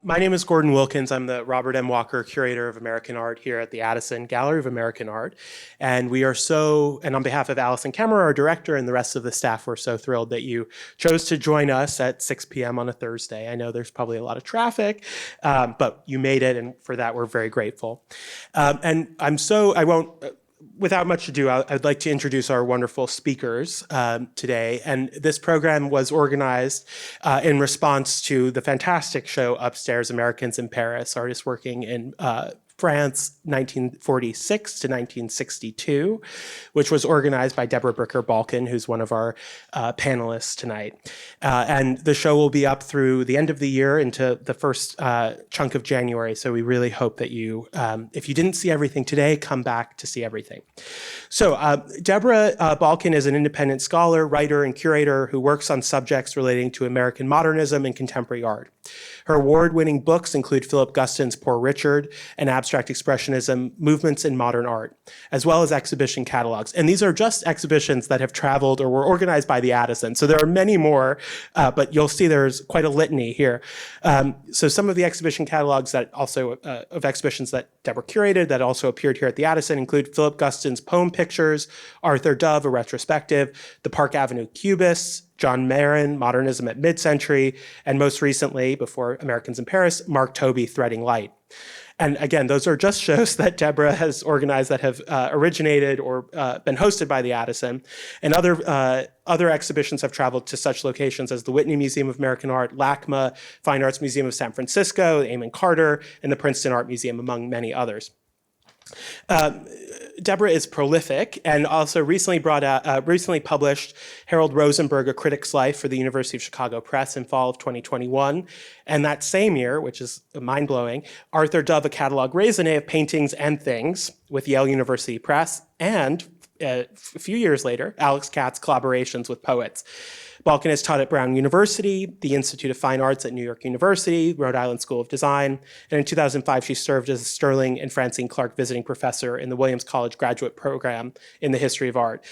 My name is Gordon Wilkins. I'm the Robert M. Walker Curator of American Art here at the Addison Gallery of American Art. And we are and on behalf of Alison Kemmerer, our director, and the rest of the staff, we're so thrilled that you chose to join us at 6 p.m. on a Thursday. I know there's probably a lot of traffic, but you made it, and for that, we're very grateful. Without much ado, I'd like to introduce our wonderful speakers today. And this program was organized in response to the fantastic show Upstairs, Americans in Paris, artists working in France, 1946 to 1962, which was organized by Debra Bricker Balken, who's one of our panelists tonight. And the show will be up through the end of the year into the first chunk of January. So we really hope that you, if you didn't see everything today, come back to see everything. So Debra Balken is an independent scholar, writer, and curator who works on subjects relating to American modernism and contemporary art. Her award-winning books include Philip Guston's Poor Richard and Abstract Expressionism, Movements in Modern Art, as well as exhibition catalogs. And these are just exhibitions that have traveled or were organized by the Addison. So there are many more, but you'll see there's quite a litany here. So some of the exhibition catalogs that also, of exhibitions that Debra curated that also appeared here at the Addison include Philip Guston's Poem Pictures, Arthur Dove, a retrospective, the Park Avenue Cubists, John Marin, Modernism at Mid-Century, and most recently, before Americans in Paris, Mark Tobey, Threading Light. And again, those are just shows that Debra has organized that have originated or been hosted by the Addison. And other exhibitions have traveled to such locations as the Whitney Museum of American Art, LACMA, Fine Arts Museum of San Francisco, the Amon Carter, and the Princeton Art Museum, among many others. Debra is prolific and also recently published Harold Rosenberg, A Critic's Life for the University of Chicago Press in fall of 2021. And that same year, which is mind-blowing, Arthur Dove, A Catalog Raisonné of Paintings and Things with Yale University Press, and a few years later, Alex Katz's collaborations with poets. Balken has taught at Brown University, the Institute of Fine Arts at New York University, Rhode Island School of Design, and in 2005 she served as a Sterling and Francine Clark visiting professor in the Williams College graduate program in the history of art.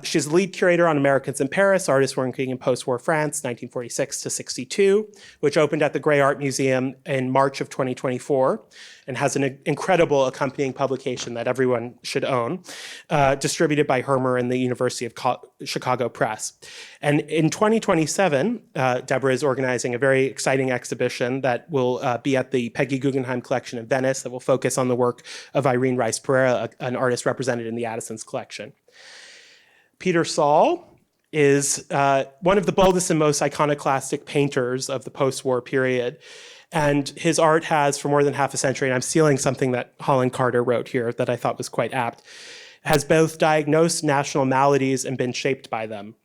She's the lead curator on Americans in Paris, artists working in Postwar France, 1946 to 62, which opened at the Gray Art Museum in March of 2024, and has an incredible accompanying publication that everyone should own, distributed by Hermer and the University of Chicago Press. And in 2027, Debra is organizing a very exciting exhibition that will be at the Peggy Guggenheim Collection in Venice that will focus on the work of Irene Rice Pereira, an artist represented in the Addison's collection. Peter Saul is one of the boldest and most iconoclastic painters of the post-war period. And his art has, for more than half a century, and I'm stealing something that Holland Carter wrote here that I thought was quite apt, has both diagnosed national maladies and been shaped by them.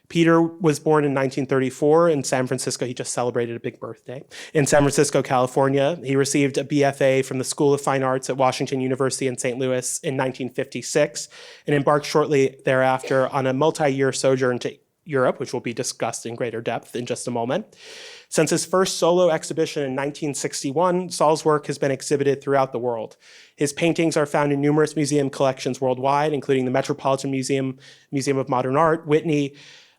Peter was born in 1934 in San Francisco. He just celebrated a big birthday. In San Francisco, California, he received a BFA from the School of Fine Arts at Washington University in St. Louis in 1956 and embarked shortly thereafter on a multi-year sojourn to Europe, which will be discussed in greater depth in just a moment. Since his first solo exhibition in 1961, Saul's work has been exhibited throughout the world. His paintings are found in numerous museum collections worldwide, including the Metropolitan Museum, Museum of Modern Art, Whitney,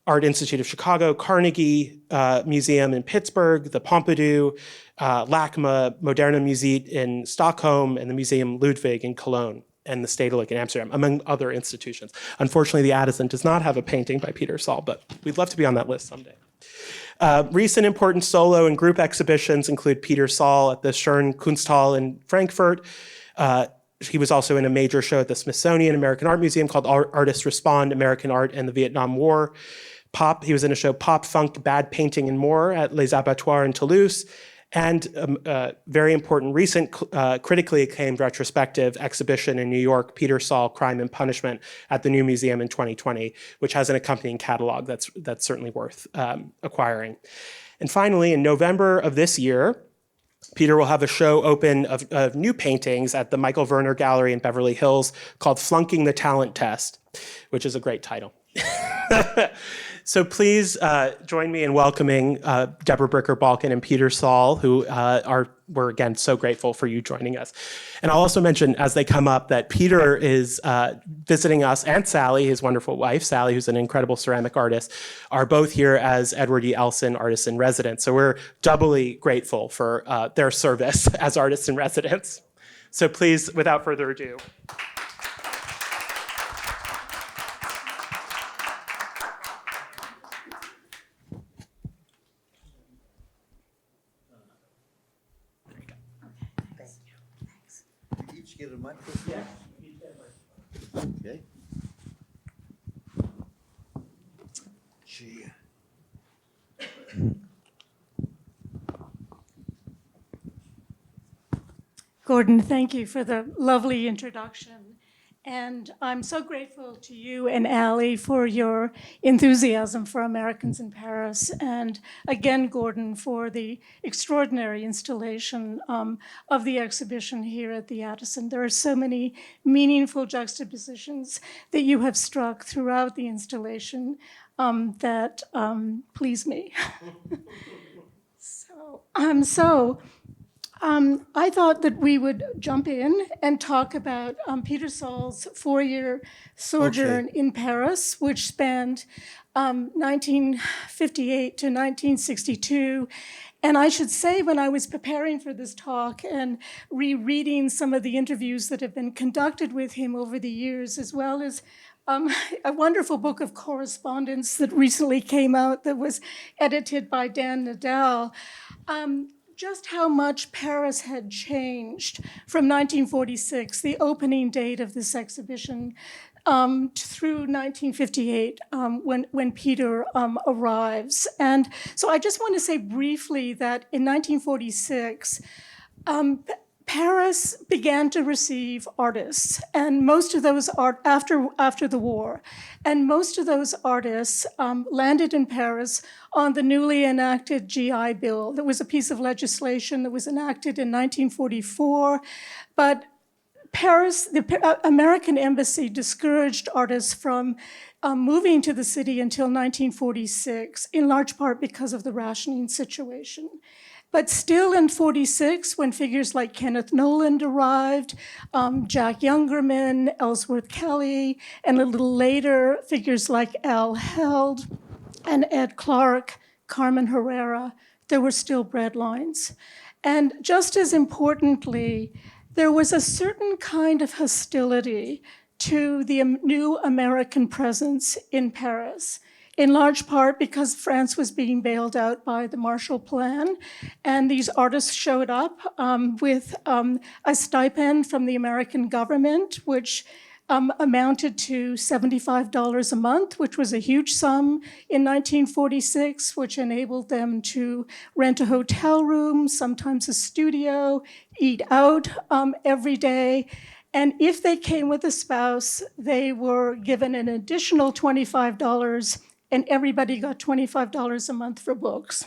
Art Institute of Chicago, Carnegie Museum in Pittsburgh, the Pompidou, LACMA, Moderna Museet in Stockholm, and the Museum Ludwig in Cologne, and the Stedelijk in Amsterdam, among other institutions. Unfortunately, the Addison does not have a painting by Peter Saul, but we'd love to be on that list someday. Recent important solo and group exhibitions include Peter Saul at the Schirn Kunsthalle in Frankfurt. He was also in a major show at the Smithsonian American Art Museum called Artists Respond, American Art and the Vietnam War. He was in a show Pop, Funk, Bad Painting, and More at Les Abattoirs in Toulouse, and a very important recent critically acclaimed retrospective exhibition in New York, Peter Saul, Crime and Punishment, at the New Museum in 2020, which has an accompanying catalog that's certainly worth acquiring. And finally, in November of this year, Peter will have a show open of new paintings at the Michael Werner Gallery in Beverly Hills called Flunking the Talent Test, which is a great title. So please join me in welcoming Debra Bricker Balken and Peter Saul, who we're again so grateful for you joining us. And I'll also mention as they come up that Peter is visiting us, and Sally, his wonderful wife, Sally, who's an incredible ceramic artist, are both here as Edward E. Elson artists in residence. So we're doubly grateful for their service as artists in residence. So please, without further ado. Get a microphone? Yeah. Okay. Gee. Gordon, thank you for the lovely introduction. And I'm so grateful to you and Allie for your enthusiasm for Americans in Paris. And again, Gordon, for the extraordinary installation of the exhibition here at the Addison. There are so many meaningful juxtapositions that you have struck throughout the installation that please me. I thought that we would jump in and talk about Peter Saul's 4-year sojourn in Paris, which spanned 1958 to 1962. And I should say, when I was preparing for this talk and rereading some of the interviews that have been conducted with him over the years, as well as a wonderful book of correspondence that recently came out that was edited by Dan Nadal, just how much Paris had changed from 1946, the opening date of this exhibition, through 1958, when Peter arrives. And so I just want to say briefly that in 1946, Paris began to receive artists, and most of those after the war, and most of those artists landed in Paris on the newly enacted GI Bill. That was a piece of legislation that was enacted in 1944, but Paris, the American embassy discouraged artists from moving to the city until 1946, in large part because of the rationing situation. But still in 46, when figures like Kenneth Noland arrived, Jack Youngerman, Ellsworth Kelly, and a little later, figures like Al Held and Ed Clark, Carmen Herrera, there were still breadlines. And just as importantly, there was a certain kind of hostility to the new American presence in Paris, in large part because France was being bailed out by the Marshall Plan, and these artists showed up with a stipend from the American government, which amounted to $75 a month, which was a huge sum in 1946, which enabled them to rent a hotel room, sometimes a studio, eat out every day. And if they came with a spouse, they were given an additional $25, and everybody got $25 a month for books.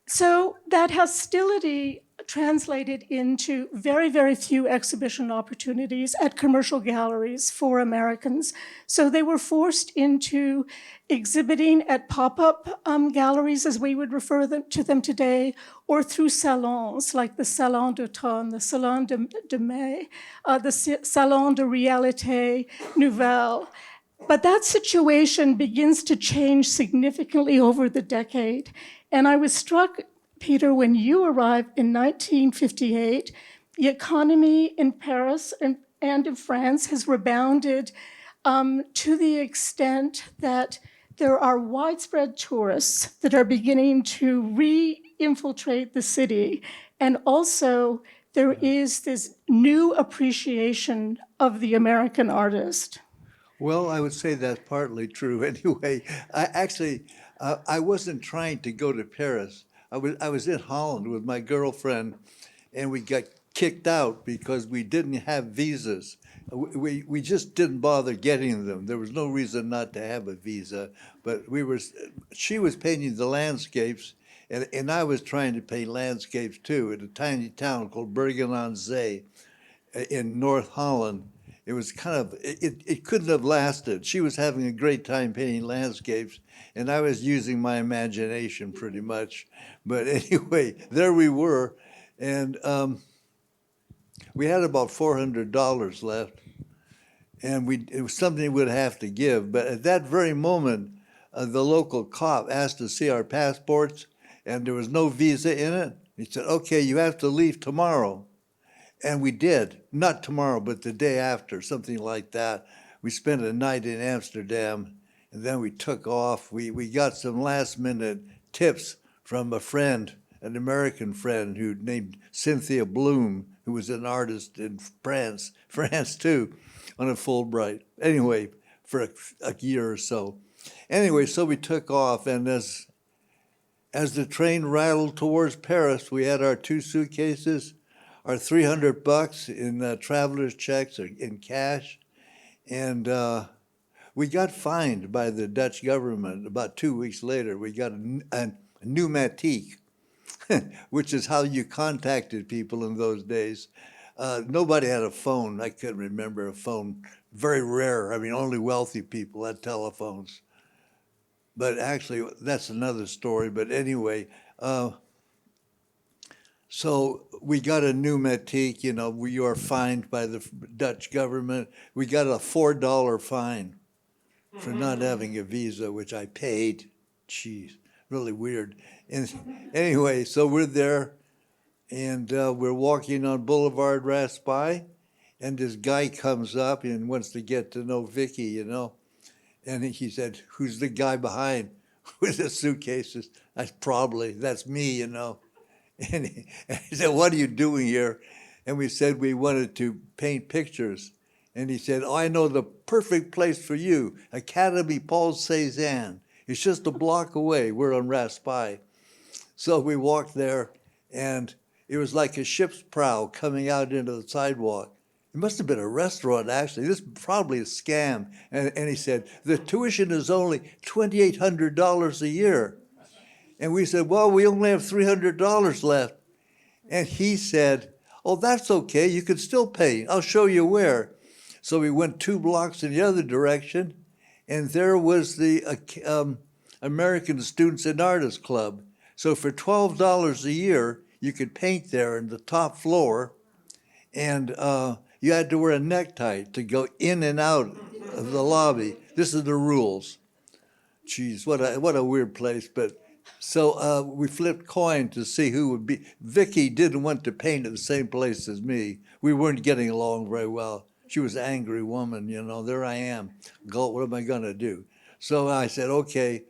So that hostility translated into very, very few exhibition opportunities at commercial galleries for Americans. So they were forced into exhibiting at pop-up galleries, as we would refer to them today, or through salons, like the Salon d'Automne, the Salon de Mai, the Salon de Réalité Nouvelle. But that situation begins to change significantly over the decade. And I was struck, Peter, when you arrived in 1958, the economy in Paris and in France has rebounded to the extent that there are widespread tourists that are beginning to re-infiltrate the city. And also, there is this new appreciation of the American artist. Well, I would say that's partly true anyway. I wasn't trying to go to Paris. I was in Holland with my girlfriend, and we got kicked out because we didn't have visas. We just didn't bother getting them. There was no reason not to have a visa, but she was painting the landscapes, and I was trying to paint landscapes too, in a tiny town called Bergen on Zee in North Holland. it was kind of, it couldn't have lasted. She was having a great time painting landscapes, and I was using my imagination pretty much. But anyway, there we were, and we had about $400 left, and it was something we'd have to give. But at that very moment, the local cop asked to see our passports, and there was no visa in it. He said, okay, you have to leave tomorrow. And we did, not tomorrow, but the day after, something like that. We spent a night in Amsterdam, and then we took off. We got some last minute tips from a friend, an American friend who named Cynthia Bloom, who was an artist in France too, on a Fulbright. Anyway, for a year or so. Anyway, so we took off, and as the train rattled towards Paris, we had our 2 suitcases, our $300 in traveler's checks or in cash, and we got fined by the Dutch government. About 2 weeks later, we got a pneumatique, which is how you contacted people in those days. Nobody had a phone. I couldn't remember a phone. Very rare. I mean, only wealthy people had telephones. But actually, that's another story. But anyway, so we got a pneumatique. You know, we are fined by the Dutch government. We got a $4 fine for not having a visa, which I paid. Jeez, really weird. And anyway, so we're there, and we're walking on Boulevard Raspail, and this guy comes up and wants to get to know Vicky, you know. And he said, who's the guy behind with the suitcases? That's me, you know. And he said, what are you doing here? And we said we wanted to paint pictures. And he said, oh, I know the perfect place for you, Academy Paul Cézanne. It's just a block away. We're on Raspail. So we walked there, and it was like a ship's prow coming out into the sidewalk. It must have been a restaurant, actually. This is probably a scam. And he said, the tuition is only $2,800 a year. And we said, well, we only have $300 left. And he said, oh, that's okay. You can still pay. I'll show you where. So we went 2 blocks in the other direction, and there was the American Students and Artists Club. So for $12 a year, you could paint there in the top floor, and you had to wear a necktie to go in and out of the lobby. This is the rules. Jeez, what a weird place. But so we flipped coin to see who would be. Vicky didn't want to paint at the same place as me. We weren't getting along very well. She was an angry woman, you know. There I am. What am I going to do? So I said, okay,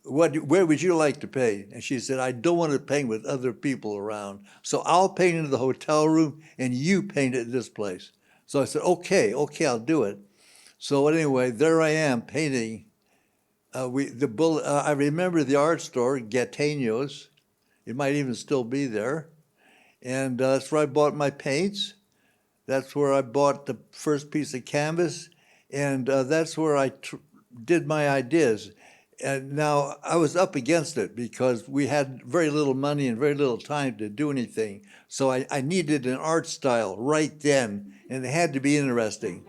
where would you like to paint? And she said, I don't want to paint with other people around. So I'll paint in the hotel room, and you paint at this place. So I said, okay, I'll do it. So anyway, there I am painting. I remember the art store, Gattegno's. It might even still be there. And that's where I bought my paints. That's where I bought the first piece of canvas. And that's where I did my ideas. And now I was up against it because we had very little money and very little time to do anything. So I needed an art style right then, and it had to be interesting.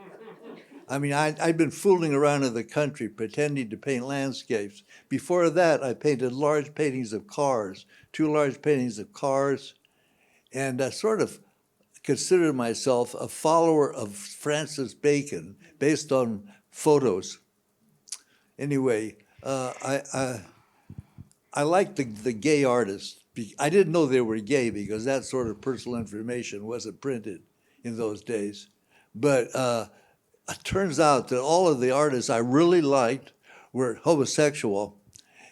I mean, I'd been fooling around in the country pretending to paint landscapes. Before that, I painted large paintings of cars, 2 large paintings of cars, and I sort of considered myself a follower of Francis Bacon based on photos. Anyway, I liked the gay artists. I didn't know they were gay because that sort of personal information wasn't printed in those days. But it turns out that all of the artists I really liked were homosexual.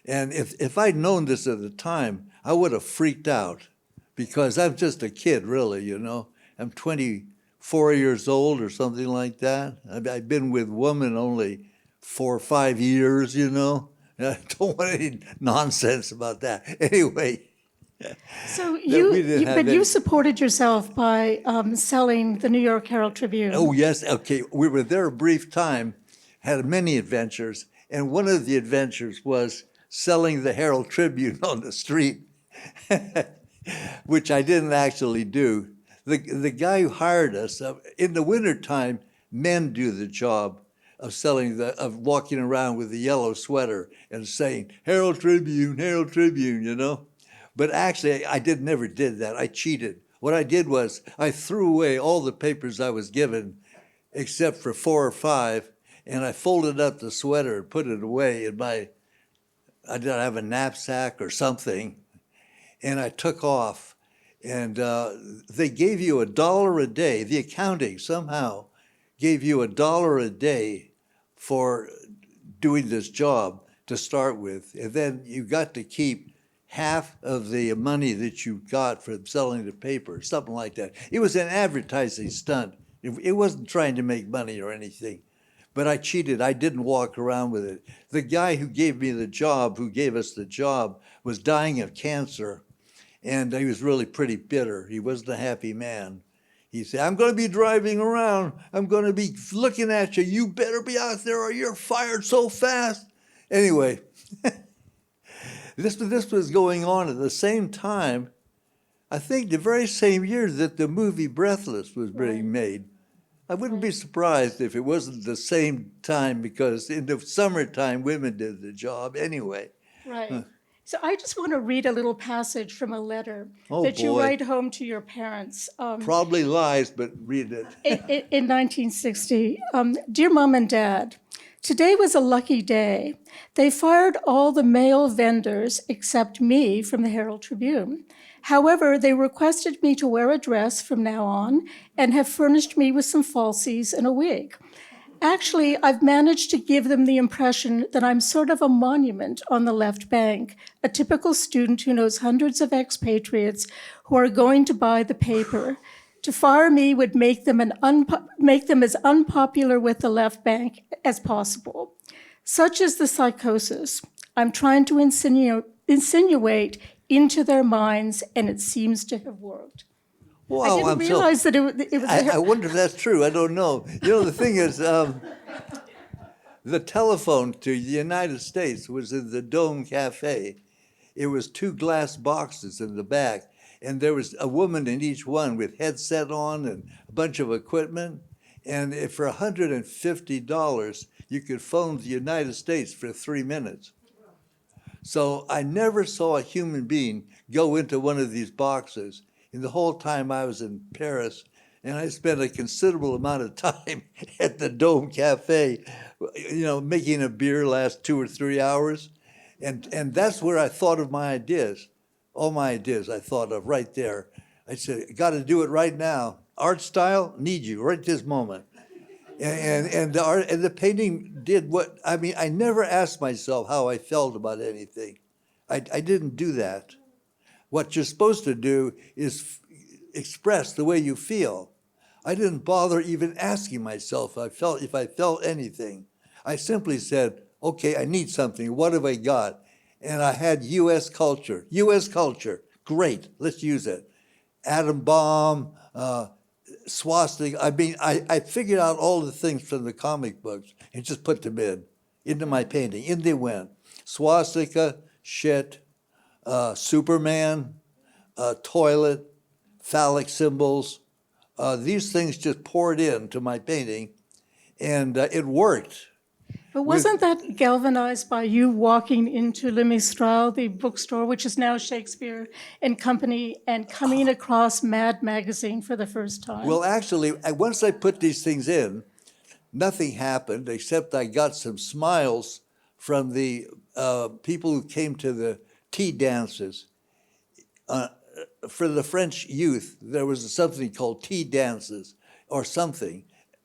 And if I'd known this at the time, I would have freaked out because I'm just a kid, really, you know. I'm 24 years old or something like that. I've been with women only 4 or 5 years, you know. I don't want any nonsense about that. Anyway. So you supported yourself by selling the New York Herald Tribune. Oh, yes. Okay. We were there a brief time, had many adventures. And one of the adventures was selling the Herald Tribune on the street, which I didn't actually do. The guy who hired us, in the wintertime, men do the job of of walking around with the yellow sweater and saying, Herald Tribune, you know? But actually, never did that. I cheated. What I did was I threw away all the papers I was given, except for 4 or 5, and I folded up the sweater and put it away in I didn't have a knapsack or something, and I took off. And they gave you $1 a day. The accounting somehow gave you $1 a day for doing this job to start with. And then you got to keep half of the money that you got from selling the paper, something like that. It was an advertising stunt. It wasn't trying to make money or anything. But I cheated. I didn't walk around with it. The guy who gave me the job, who gave us the job, was dying of cancer. And he was really pretty bitter. He wasn't a happy man. He said, I'm going to be driving around. I'm going to be looking at you. You better be out there or you're fired so fast. Anyway, this was going on at the same time, I think the very same year that the movie Breathless was being made. I wouldn't be surprised if it wasn't the same time, because in the summertime, women did the job anyway. Right. So I just want to read a little passage from a letter Oh, that you boy. write home to your parents. Probably lies, but read it. In 1960, Dear Mom and Dad, today was a lucky day. They fired all the male vendors except me from the Herald Tribune. However, they requested me to wear a dress from now on and have furnished me with some falsies and a wig. Actually, I've managed to give them the impression that I'm sort of a monument on the left bank, a typical student who knows hundreds of expatriates who are going to buy the paper. To fire me would make them as unpopular with the left bank as possible. Such is the psychosis I'm trying to insinuate into their minds, and it seems to have worked. Wow, I didn't realize that it was. I wonder if that's true. I don't know. You know, the thing is, the telephone to the United States was in the Dome Cafe. It was 2 glass boxes in the back, and there was a woman in each one with headset on and a bunch of equipment. And for $150, you could phone the United States for 3 minutes. So I never saw a human being go into one of these boxes in the whole time I was in Paris, and I spent a considerable amount of time at the Dome Cafe, you know, making a beer last 2 or 3 hours. And that's where I thought of my ideas. All my ideas I thought of right there. I said, got to do it right now. Art style, need you right this moment. And the art and the painting did what, I mean, I never asked myself how I felt about anything. I didn't do that. What you're supposed to do is express the way you feel. I didn't bother even asking myself if I felt anything. I simply said, okay, I need something. What have I got? And I had U.S. culture. U.S. culture, great, let's use it. Atom bomb, swastika. I mean, I figured out all the things from the comic books and just put them into my painting. In they went. Swastika, shit, Superman, toilet, phallic symbols. These things just poured into my painting, and it worked. But wasn't that galvanized by you walking into Le Mistral, the bookstore, which is now Shakespeare and Company, and coming across Mad Magazine for the first time? Well, actually, once I put these things in, nothing happened except I got some smiles from the people who came to the tea dances. For the French youth, there was something called tea dances or something.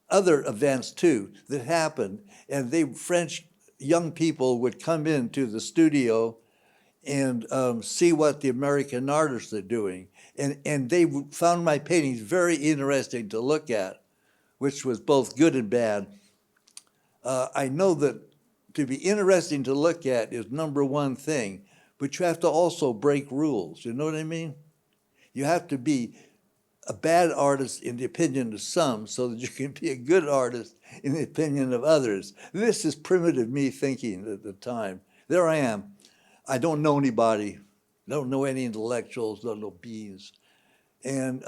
Other events too that happened, and French young people would come into the studio and see what the American artists are doing, and they found my paintings very interesting to look at, which was both good and bad. I know that to be interesting to look at is number one thing, but you have to also break rules. You know what I mean? You have to be a bad artist in the opinion of some so that you can be a good artist in the opinion of others. This is primitive me thinking at the time. There I am. I don't know anybody, don't know any intellectuals, don't know beings. And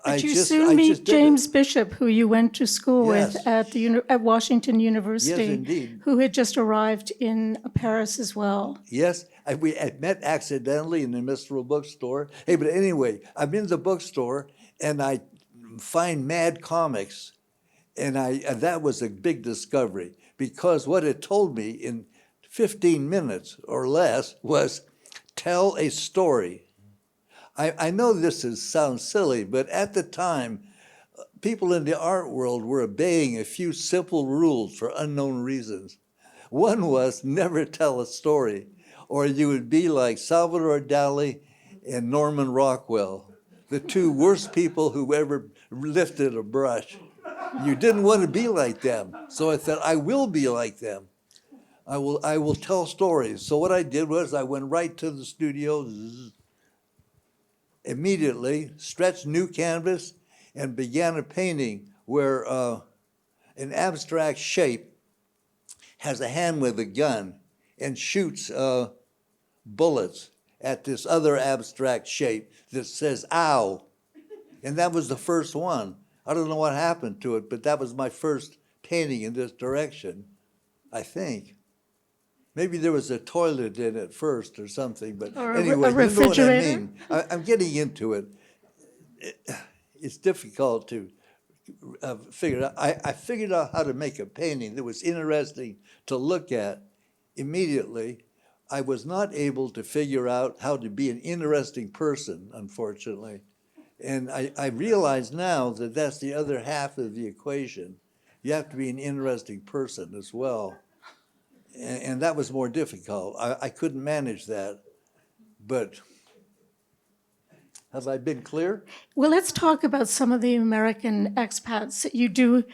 But you soon meet James Bishop, who you went to school with Yes. at Washington University, Yes, indeed. who had just arrived in Paris as well. Yes, we had met accidentally in the Mistral bookstore. Hey, but anyway, I'm in the bookstore and I find Mad Comics, and that was a big discovery because what it told me in 15 minutes or less was tell a story. I know sounds silly, but at the time, people in the art world were obeying a few simple rules for unknown reasons. One was never tell a story, or you would be like Salvador Dali and Norman Rockwell, the two worst people who ever lifted a brush. You didn't want to be like them. So I thought, I will be like them. I will tell stories. So what I did was I went right to the studio, immediately stretched new canvas and began a painting where an abstract shape has a hand with a gun and shoots bullets at this other abstract shape that says, ow. And that was the first one. I don't know what happened to it, but that was my first painting in this direction, I think. Maybe there was a toilet in it first or something, but Or anyway, a refrigerator. You know what I mean. I'm getting into it. It's difficult to figure it out. I figured out how to make a painting that was interesting to look at immediately. I was not able to figure out how to be an interesting person, unfortunately. And I realize now that that's the other half of the equation. You have to be an interesting person as well. And that was more difficult. I couldn't manage that. But have I been clear? Well, let's talk about some of the American expats that you do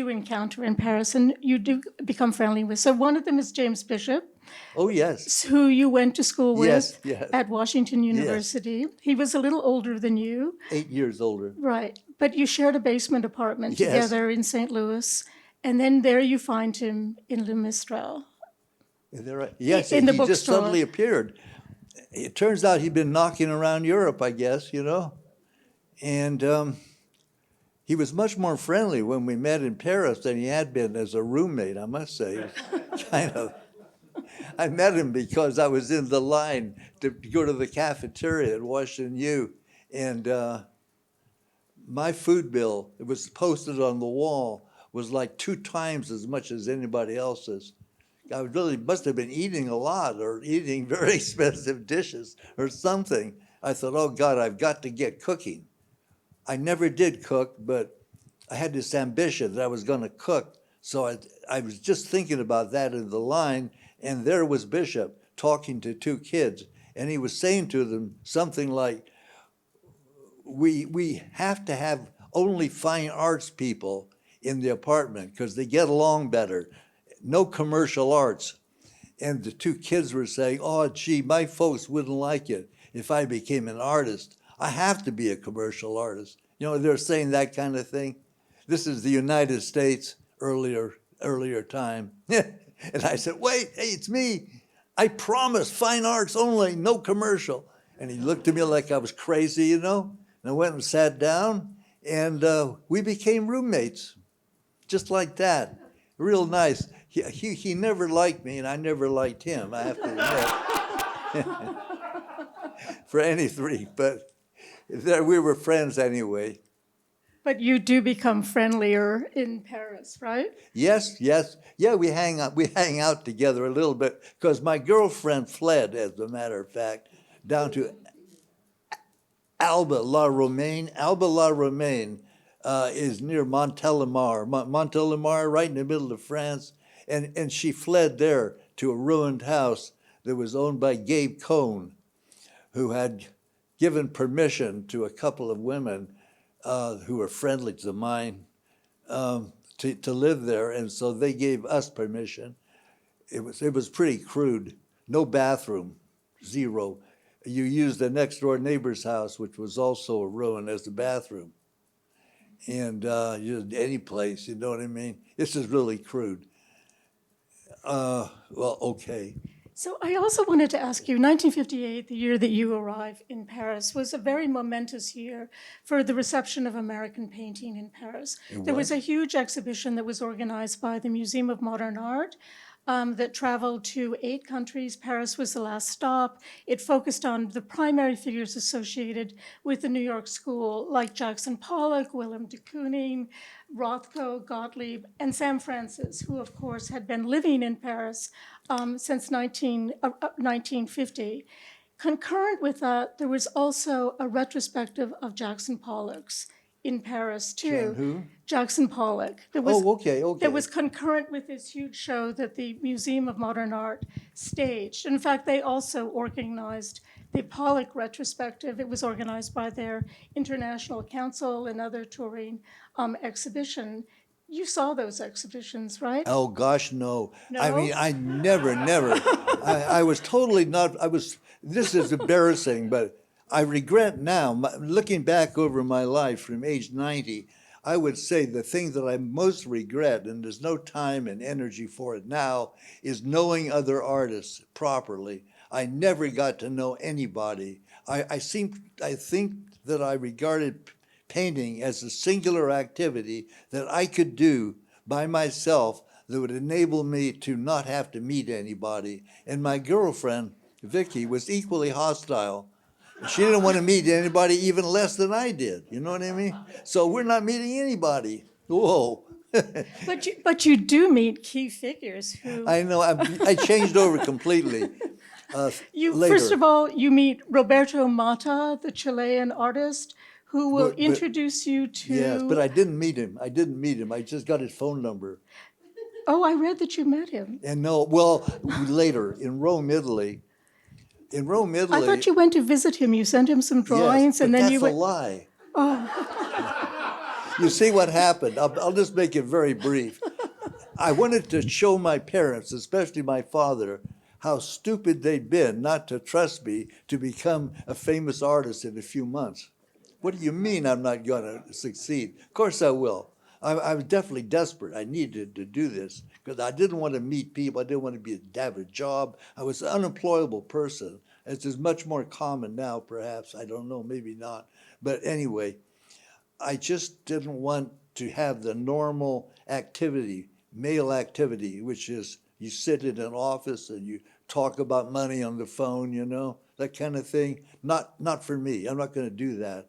encounter in Paris and you do become friendly with. So one of them is James Bishop, Oh, yes. who you went to school with Yes. at Washington University. He was a little older than you. 8 years older. Right. But you shared a basement apartment Yes. together in St. Louis. And then there you find him in Le Mistral. Yes, In the he just bookstore. suddenly appeared. It turns out he'd been knocking around Europe, I guess, you know. And he was much more friendly when we met in Paris than he had been as a roommate, I must say. It was kind of. I met him because I was in the line to go to the cafeteria at Washington U, and my food bill, it was posted on the wall, was like 2 times as much as anybody else's. I really must have been eating a lot or eating very expensive dishes or something. I thought, oh God, I've got to get cooking. I never did cook, but I had this ambition that I was going to cook. So I was just thinking about that in the line, and there was Bishop talking to 2 kids, and he was saying to them something like, we have to have only fine arts people in the apartment because they get along better. No commercial arts. And the 2 kids were saying, oh, gee, my folks wouldn't like it if I became an artist. I have to be a commercial artist. You know, they're saying that kind of thing. This is the United States earlier time. And I said, wait, hey, it's me. I promise fine arts only, no commercial. And he looked at me like I was crazy, you know. And I went and sat down, and we became roommates, just like that. Real nice. He never liked me, and I never liked him, I have to admit. For any 3, but we were friends anyway. But you do become friendlier in Paris, right? Yes. Yeah, we hang out together a little bit, because my girlfriend fled, as a matter of fact, down to Alba La Romaine. Alba La Romaine is near Montélimar. Montélimar, right in the middle of France. And she fled there to a ruined house that was owned by Gabe Cohn, who had given permission to a couple of women who were friendly to mine to live there. And so they gave us permission. It was pretty crude. No bathroom, 0. You used the next door neighbor's house, which was also a ruin, as the bathroom. And any place, you know what I mean? This is really crude. Well, okay. So I also wanted to ask you, 1958, the year that you arrived in Paris, was a very momentous year for the reception of American painting in Paris. There was a huge exhibition that was organized by the Museum of Modern Art that traveled to 8 countries. Paris was the last stop. It focused on the primary figures associated with the New York School, like Jackson Pollock, Willem de Kooning, Rothko, Gottlieb, and Sam Francis, who, of course, had been living in Paris since 1950. Concurrent with that, there was also a retrospective of Jackson Pollock's in Paris, too. Who? Jackson Pollock. That Okay. It was concurrent with this huge show that the Museum of Modern Art staged. In fact, they also organized the Pollock retrospective. It was organized by their International Council and other touring exhibition. You saw those exhibitions, right? Oh, gosh, no. No? I mean, I never. I was totally not, this is embarrassing, but I regret now, looking back over my life from age 90, I would say the thing that I most regret, and there's no time and energy for it now, is knowing other artists properly. I never got to know anybody. I think that I regarded painting as a singular activity that I could do by myself that would enable me to not have to meet anybody. And my girlfriend, Vicky, was equally hostile. She didn't want to meet anybody even less than I did. You know what I mean? So we're not meeting anybody. Whoa. But you do meet key figures who... I know. I changed over completely. Later. First of all, you meet Roberto Mata, the Chilean artist, who will introduce you to... Yes, but I didn't meet him. I just got his phone number. Oh, I read that you met him. And no, well, later in Rome, Italy. In Rome, Italy. I thought you went to visit him. You sent him some drawings, yes, and then that's you went. A lie. Oh. You see what happened? I'll just make it very brief. I wanted to show my parents, especially my father, how stupid they'd been not to trust me to become a famous artist in a few months. What do you mean I'm not going to succeed? Of course I will. I was definitely desperate. I needed to do this because I didn't want to meet people. I didn't want to have a job. I was an unemployable person. It's is much more common now, perhaps. I don't know, maybe not. But anyway, I just didn't want to have the normal activity, male activity, which is you sit in an office and you talk about money on the phone, you know, that kind of thing. Not for me. I'm not going to do that.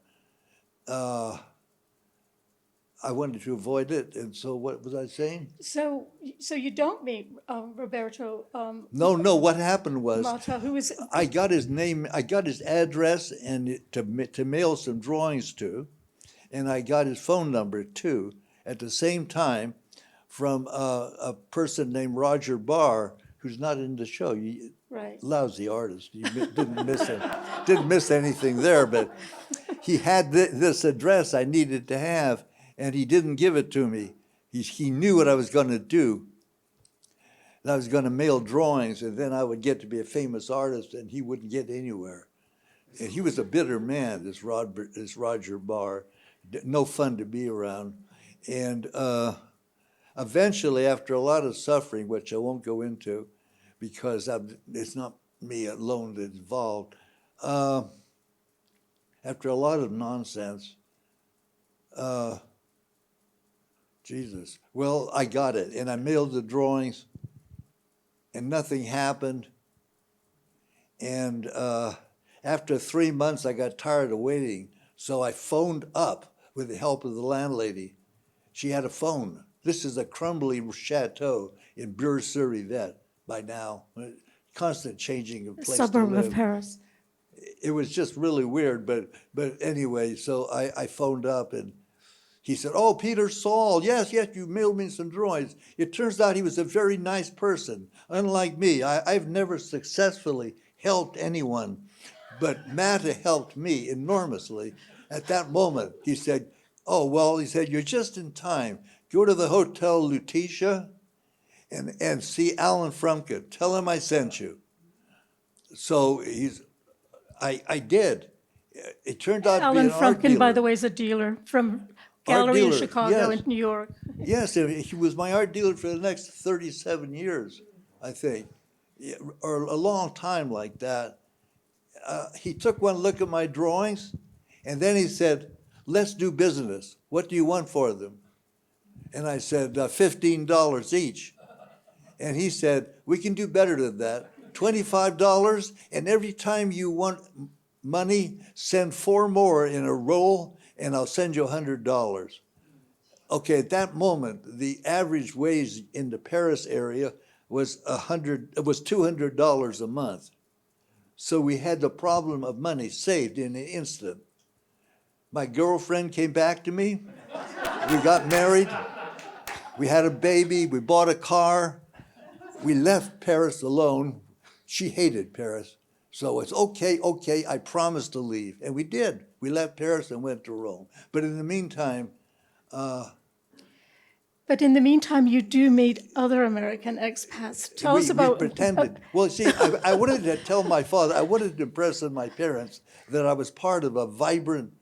I wanted to avoid it, and so what was I saying? So you don't meet Roberto. No. What happened was Mata, who is. I got his name, I got his address, and to mail some drawings to, and I got his phone number too. At the same time, from a person named Roger Barr, who's not in the show. Right. Lousy artist. You didn't miss anything there, but he had this address I needed to have. And he didn't give it to me. He knew what I was going to do. And I was going to mail drawings, and then I would get to be a famous artist, and he wouldn't get anywhere. And he was a bitter man, this Roger Barr. No fun to be around. And eventually, after a lot of suffering, which I won't go into, because it's not me alone that's involved, after a lot of nonsense, Jesus. Well, I got it, and I mailed the drawings, and nothing happened. And after 3 months, I got tired of waiting, so I phoned up with the help of the landlady. She had a phone. This is a crumbly chateau in Bure-sur-Yvette by now. Constant changing of place Suburb to live. of Paris. It was just really weird, but anyway, so I phoned up, and he said, "Oh, Peter Saul, yes, you mailed me some drawings." It turns out he was a very nice person, unlike me. I've never successfully helped anyone, but Matta helped me enormously. At that moment, he said, "Oh, well," he said, "you're just in time. Go to the Hotel Lutetia and see Alan Frumkin. Tell him I sent you." So I did. It turned out to be Alan an art Frumkin, by dealer. the way, is a dealer from Gallery in dealer, Chicago yes. and New York. Yes, he was my art dealer for the next 37 years, I think. or a long time like that, he took one look at my drawings, and then he said, "Let's do business. What do you want for them?" And I said, $15 each. And he said, "We can do better than that. $25, and every time you want money, send 4 more in a roll, and I'll send you $100. Okay, at that moment, the average wage in the Paris area was $200 a month. So we had the problem of money saved in an instant. My girlfriend came back to me. We got married. We had a baby. We bought a car. We left Paris alone. She hated Paris. So it's okay, I promised to leave. And we did. We left Paris and went to Rome. But in the meantime, you do meet other American expats. Tell us about. We pretended. Well, see, I wanted to tell my father, I wanted to impress on my parents that I was part of a vibrant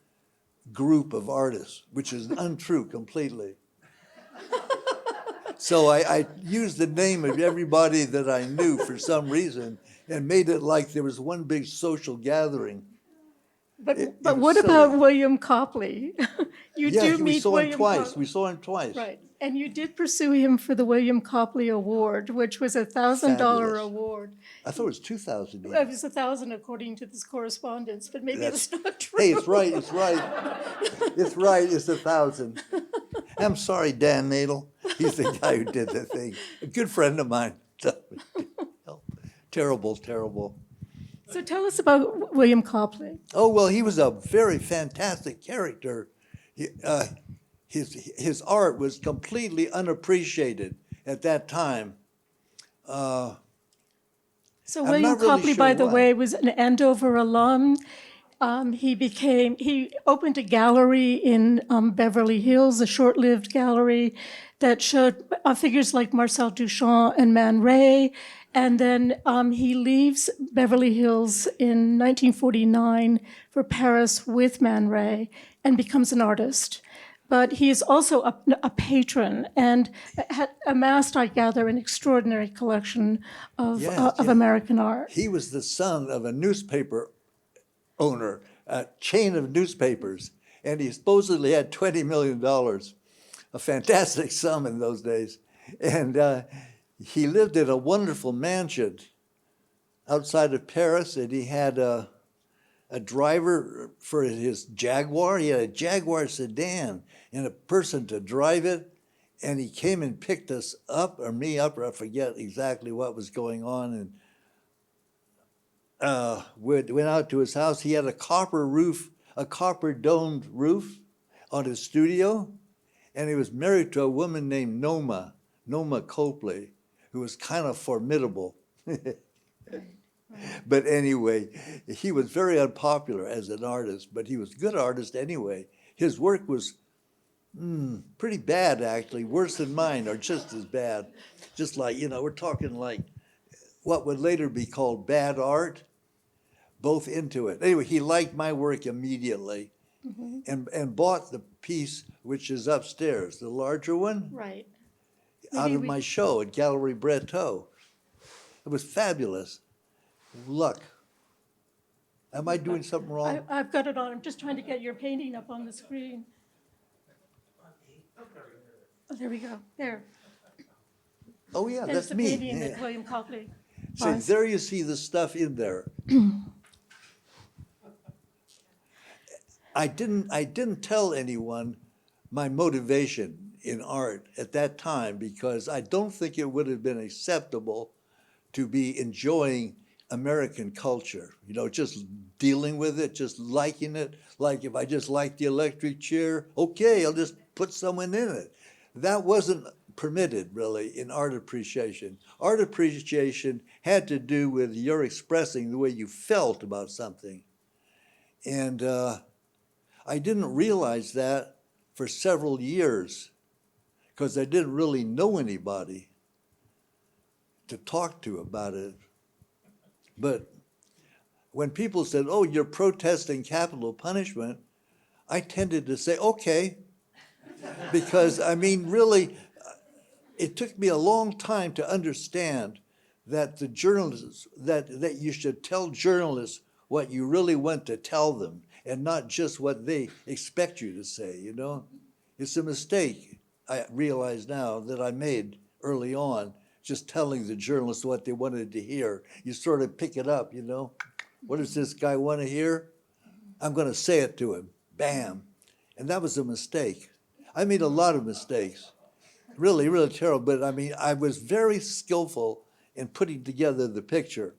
group of artists, which is untrue completely. So I used the name of everybody that I knew for some reason and made it like there was one big social gathering. But It what was about silly. William Copley? You do we meet saw William him twice. Copley. We saw him twice. Right. And you did pursue him for the William Copley Award, which was a $1,000 Fabulous. award. I thought it was 2,000. It was 1,000 according to this correspondence, but maybe that's not true. Hey, it's right. It's right. It's right. It's 1,000. I'm sorry, Dan Nadel. He's the guy who did the thing. A good friend of mine. Terrible, terrible. So tell us about William Copley. Oh, well, he was a very fantastic character. His art was completely unappreciated at that time. So I'm William not really Copley, sure by the why. way, was an Andover alum. He opened a gallery in Beverly Hills, a short-lived gallery that showed figures like Marcel Duchamp and Man Ray. And then he leaves Beverly Hills in 1949 for Paris with Man Ray and becomes an artist. But he is also a patron and had amassed, I gather, an extraordinary collection of Yes, yes. American art. He was the son of a newspaper owner, a chain of newspapers, and he supposedly had $20 million, a fantastic sum in those days. And he lived in a wonderful mansion outside of Paris, and he had a driver for his Jaguar. He had a Jaguar sedan and a person to drive it. And he came and picked us up, or me up, or I forget exactly what was going on. And went out to his house. He had a copper roof, a copper domed roof on his studio. And he was married to a woman named Noma Copley, who was kind of formidable. But anyway, he was very unpopular as an artist, but he was a good artist anyway. His work was pretty bad, actually, worse than mine, or just as bad. Just like, we're talking like what would later be called bad art, both into it. Anyway, he liked my work immediately and bought the piece which is upstairs, the larger one, Right. out of my show at Gallery Breteau. It was fabulous. Luck. Am I doing something wrong? I've got it on. I'm just trying to get your painting up on the screen. Oh, there we go. There. Oh, yeah, There's that's the me. painting Yeah. that William Copley. So buys. there you see the stuff in there. I didn't tell anyone my motivation in art at that time because I don't think it would have been acceptable to be enjoying American culture, just dealing with it, just liking it. Like if I just like the electric chair, okay, I'll just put someone in it. That wasn't permitted really in art appreciation. Art appreciation had to do with your expressing the way you felt about something. And I didn't realize that for several years because I didn't really know anybody to talk to about it. But when people said, "Oh, you're protesting capital punishment," I tended to say, okay, because really, it took me a long time to understand that the journalists, that you should tell journalists what you really want to tell them and not just what they expect you to say, you know? It's a mistake, I realize now, that I made early on, just telling the journalists what they wanted to hear. You sort of pick it up, you know? What does this guy want to hear? I'm going to say it to him. Bam. And that was a mistake. I made a lot of mistakes. Really, really terrible. But I mean, I was very skillful in putting together the picture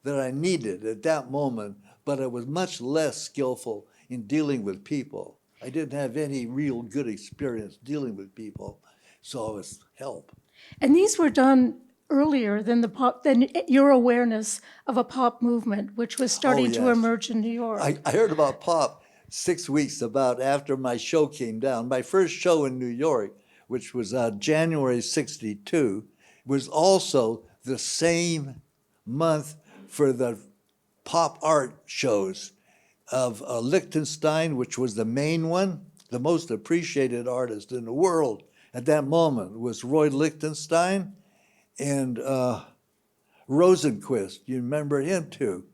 that I needed at that moment, but I was much less skillful in dealing with people. I didn't have any real good experience dealing with people, so it was help. And these were done earlier than your awareness of a pop movement, which was starting to yes. emerge in New York. I heard about pop 6 weeks about after my show came down. My first show in New York, which was January 62, was also the same month for the pop art shows of Liechtenstein, which was the main one. The most appreciated artist in the world at that moment was Roy Lichtenstein and Rosenquist. You remember him too.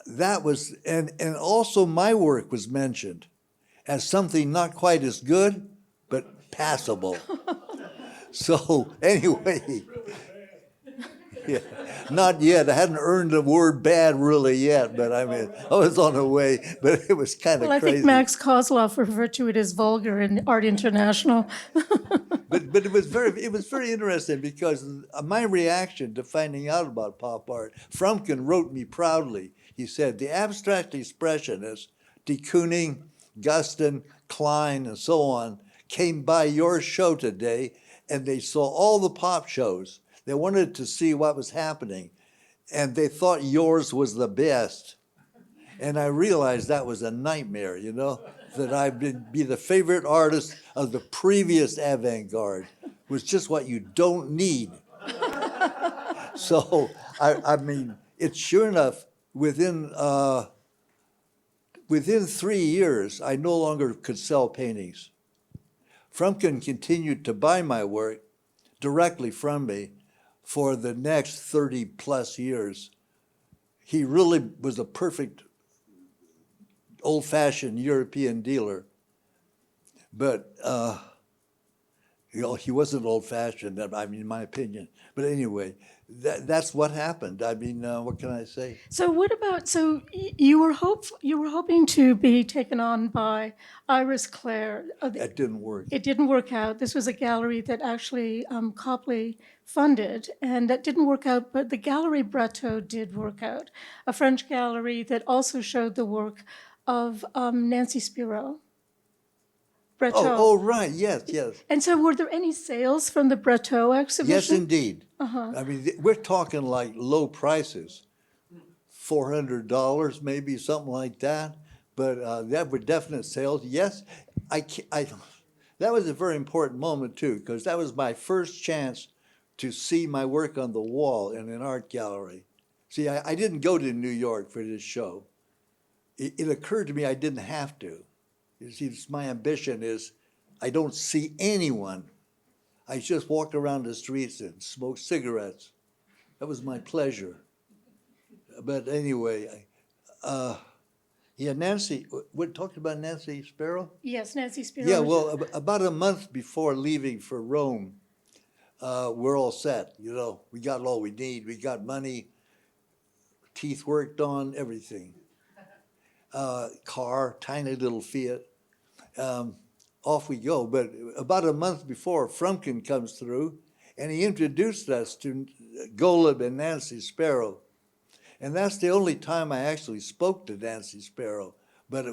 That was, and also my work was mentioned as something not quite as good, but passable. So anyway, yeah, not yet. I hadn't earned the word bad really yet, but I mean, I was on the way, but it was kind of Well, I crazy. think Max Kozloff referred to it as vulgar in Art International. But it was very interesting because my reaction to finding out about pop art, Frumkin wrote me proudly. He said, the abstract expressionists, de Kooning, Guston, Klein, and so on, came by your show today, and they saw all the pop shows. They wanted to see what was happening, and they thought yours was the best. And I realized that was a nightmare, you know, that I'd be the favorite artist of the previous avant-garde was just what you don't need. So, I mean, it's sure enough, within 3 years, I no longer could sell paintings. Frumkin continued to buy my work directly from me for the next 30 plus years. He really was a perfect old-fashioned European dealer, but you know, he wasn't old-fashioned, I mean, in my opinion. But anyway, that's what happened. I mean, what can I say? So what about, you were hoping to be taken on by Iris Clare. That didn't work. It didn't work out. This was a gallery that actually Copley funded, and that didn't work out, but the Gallery Breteau did work out, a French gallery that also showed the work of Nancy Spiro. Breteau. Oh, right, yes, yes. And so were there any sales from the Breteau exhibition? Yes, indeed. I mean, we're talking like low prices, $400 maybe, something like that. But that were definite sales. Yes, that was a very important moment too, because that was my first chance to see my work on the wall in an art gallery. See, I didn't go to New York for this show. It occurred to me I didn't have to. You see, my ambition is I don't see anyone. I just walk around the streets and smoke cigarettes. That was my pleasure. But anyway, yeah, Nancy, we talked about Nancy Spiro? Yes, Nancy Spiro. Yeah, well, about a month before leaving for Rome, we're all set, you know. We got all we need. We got money, teeth worked on, everything. Car, tiny little Fiat. Off we go. But about a month before, Frumkin comes through, and he introduced us to Golub and Nancy Spiro. And that's the only time I actually spoke to Nancy Spiro. But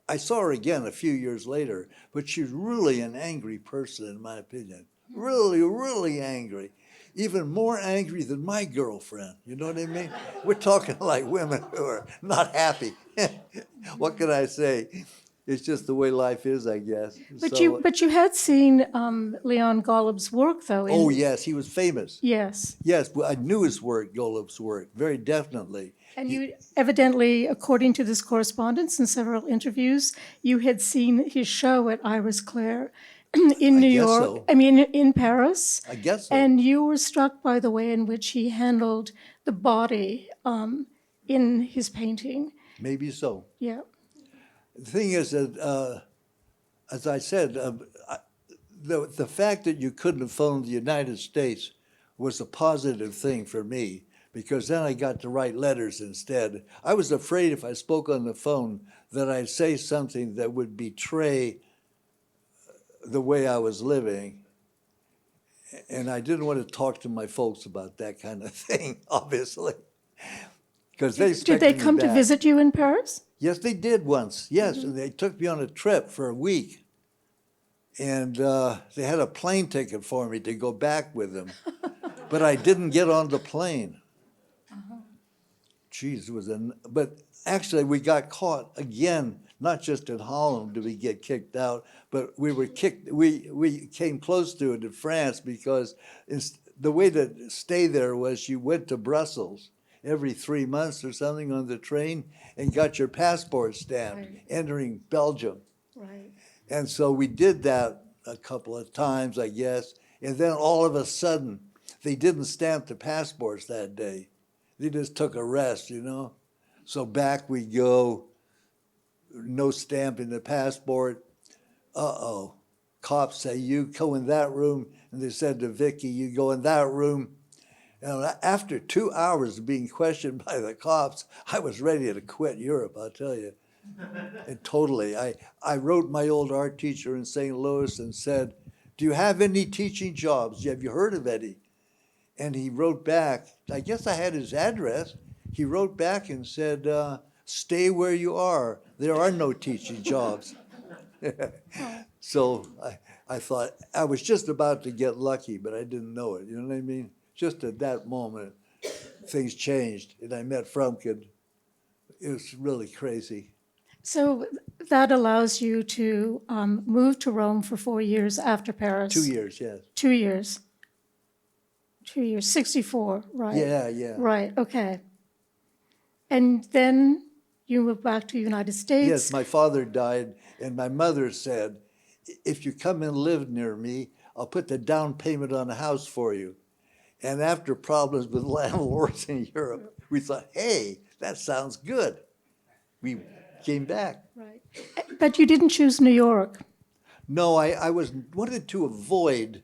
I saw her again a few years later, but she's really an angry person, in my opinion. Really, really angry. Even more angry than my girlfriend, you know what I mean? We're talking like women who are not happy. What can I say? It's just the way life is, I guess. But you had seen Leon Golub's work, though. Oh, yes, he was famous. Yes. Yes, I knew his work, Golub's work, very definitely. And you evidently, according to this correspondence and several interviews, you had seen his show at Iris Clare, in New guess York, so. I mean, in Paris. I guess so. And you were struck by the way in which he handled the body in his painting. Maybe so. Yeah. The thing is that, as I said, the fact that you couldn't have phoned the United States was a positive thing for me, because then I got to write letters instead. I was afraid if I spoke on the phone that I'd say something that would betray the way I was living. And I didn't want to talk to my folks about that kind of thing, obviously, because they Did expected they me come to back. visit you in Paris? Yes, they did once. Yes, and they took me on a trip for a week, and they had a plane ticket for me to go back with them, but I didn't get on the plane. Geez, but actually we got caught again. Not just in Holland did we get kicked out, but we were kicked. We came close to it in France, because the way to stay there was you went to Brussels every 3 months or something on the train and got your passport stamped, Right. entering Belgium. Right. And so we did that a couple of times, I guess. And then all of a sudden, they didn't stamp the passports that day. They just took a rest, you know. So back we go, no stamping the passport. Uh-oh. Cops say, you go in that room. And they said to Vicky, you go in that room. And after 2 hours of being questioned by the cops, I was ready to quit Europe, I'll tell you. And totally. I wrote my old art teacher in St. Louis and said, do you have any teaching jobs? Have you heard of any? And he wrote back, I guess I had his address. He wrote back and said, stay where you are. There are no teaching jobs. So I thought, I was just about to get lucky, but I didn't know it. You know what I mean? Just at that moment, things changed, and I met Frumkin. It was really crazy. So that allows you to move to Rome for 4 years after Paris. 2 years, yes. 2 years. 2 years, 64, right? Yeah. Right, okay. And then you moved back to the United States. Yes, my father died, and my mother said, if you come and live near me, I'll put the down payment on a house for you. And after problems with landlords in Europe, we thought, hey, that sounds good. We came back. Right. But you didn't choose New York. No, I wanted to avoid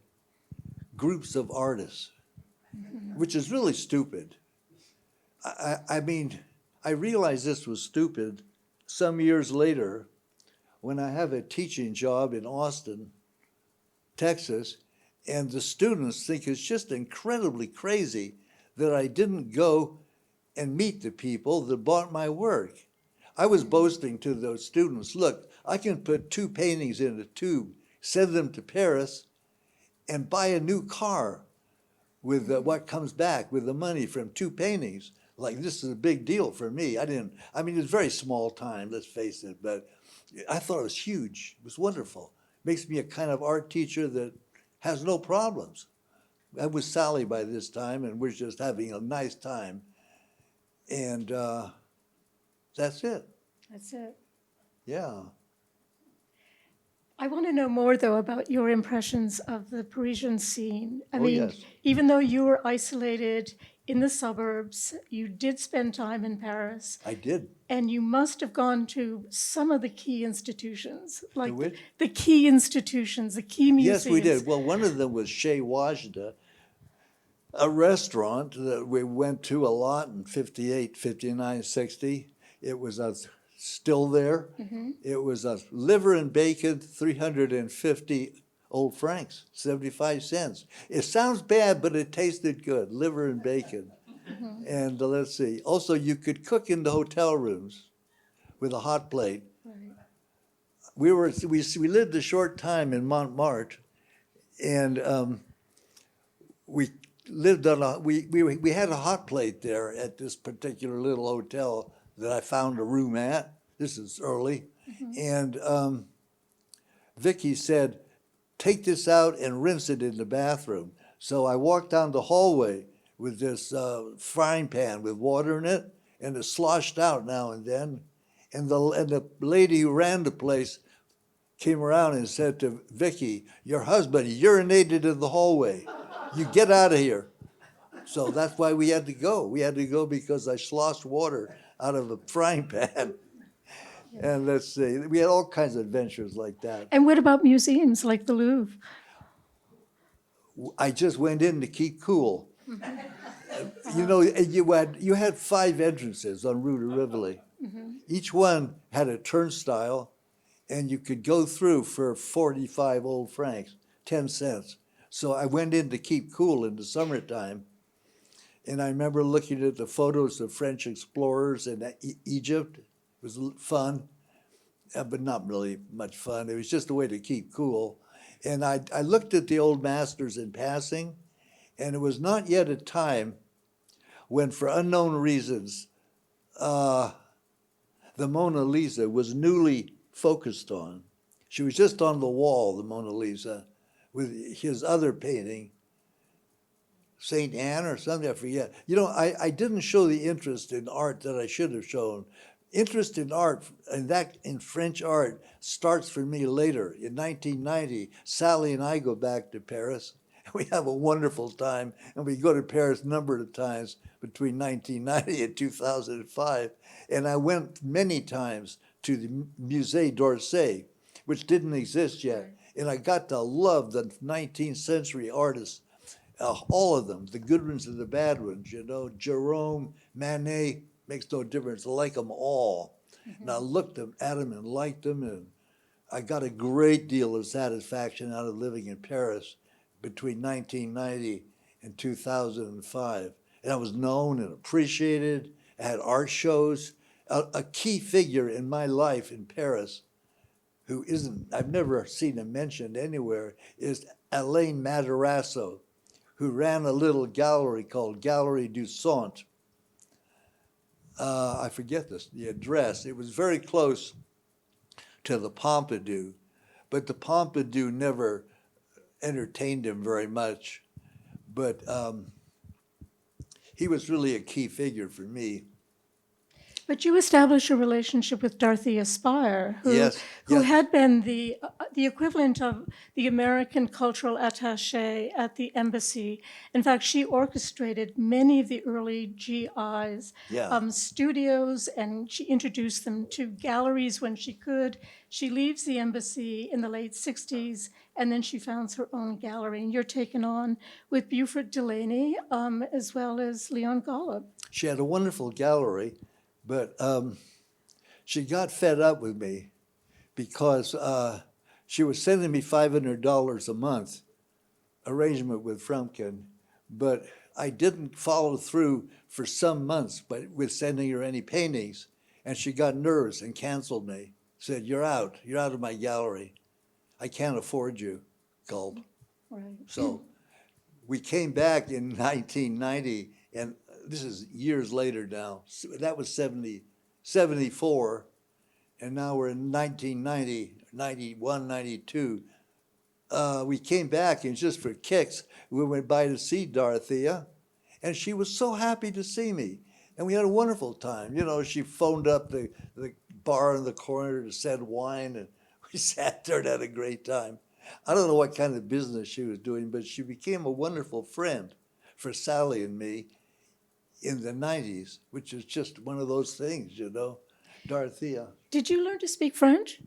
groups of artists, which is really stupid. I mean, I realized this was stupid some years later when I have a teaching job in Austin, Texas, and the students think it's just incredibly crazy that I didn't go and meet the people that bought my work. I was boasting to those students, look, I can put 2 paintings in a tube, send them to Paris, and buy a new car with what comes back with the money from 2 paintings. Like, this is a big deal for me. I mean, it's very small time, let's face it, but I thought it was huge. It was wonderful. Makes me a kind of art teacher that has no problems. I was Sally by this time, and we're just having a nice time. And that's it. That's it. Yeah. I want to know more, though, about your impressions of the Parisian scene. I Oh, mean, yes. even though you were isolated in the suburbs, you did spend time in Paris, I did. and you must have gone to some of the key institutions, like which? the key institutions, the key museums. Yes, we did. Well, one of them was Chez Wajda, a restaurant that we went to a lot in 58, 59, 60. It was still there. Mm-hmm. It was a liver and bacon, 350 old francs, 75 cents. It sounds bad, but it tasted good, liver and bacon. Mm-hmm. And let's see. Also, you could cook in the hotel rooms with a hot plate. Right. We lived a short time in Montmartre, and we lived on we had a hot plate there at this particular little hotel that I found a room at. This is early, and Vicky said, "Take this out and rinse it in the bathroom." So I walked down the hallway with this frying pan with water in it, and it sloshed out now and then. And the lady who ran the place came around and said to Vicky, your husband urinated in the hallway. You get out of here. So that's why we had to go. We had to go because I sloshed water out of a frying pan. And let's see, we had all kinds of adventures like that. And what about museums like the Louvre? I just went in to keep cool. You know, you had 5 entrances on Rue de Rivoli. Each one had a turnstile, and you could go through for 45 old francs, 10 cents. So I went in to keep cool in the summertime. And I remember looking at the photos of French explorers in Egypt. It was fun, but not really much fun. It was just a way to keep cool. And I looked at the old masters in passing, and it was not yet a time when, for unknown reasons, the Mona Lisa was newly focused on. She was just on the wall, the Mona Lisa, with his other painting, St. Anne or something, I forget. You know, I didn't show the interest in art that I should have shown. Interest in art, in French art, starts for me later. In 1990, Sally and I go back to Paris. We have a wonderful time, and we go to Paris a number of times between 1990 and 2005. And I went many times to the Musée d'Orsay, which didn't exist yet. And I got to love the 19th century artists, all of them, the good ones and the bad ones, you know, Jerome, Manet, makes no difference. I like them all. And I looked at them and liked them, and I got a great deal of satisfaction out of living in Paris between 1990 and 2005. And I was known and appreciated. I had art shows. A key figure in my life in Paris, who I've never seen him mentioned anywhere, is Alain Materasso, who ran a little gallery called Galerie du Centre. I forget the address. It was very close to the Pompidou, but the Pompidou never entertained him very much. But he was really a key figure for me. But you established a relationship with Dorothea Speyer, who Yes. had been the equivalent of the American cultural attaché at the embassy. In fact, she orchestrated many of the early GI's studios, and she introduced them to galleries when she could. She leaves the embassy in the late 60s, and then she founds her own gallery. And you're taken on with Buford Delaney, as well as Leon Golub. She had a wonderful gallery. But she got fed up with me because she was sending me $500 a month, arrangement with Frumkin, but I didn't follow through for some months with sending her any paintings, and she got nervous and canceled me, said, you're out of my gallery. I can't afford you, gulp. Right. So we came back in 1990, and this is years later now. That was 74, and now we're in 1990, 91, 92. We came back, and just for kicks, we went by to see Dorothea, and she was so happy to see me. And we had a wonderful time. You know, she phoned up the bar in the corner to send wine, and we sat there and had a great time. I don't know what kind of business she was doing, but she became a wonderful friend for Sally and me in the 90s, which is just one of those things, you know. Dorothea. Did you learn to speak French?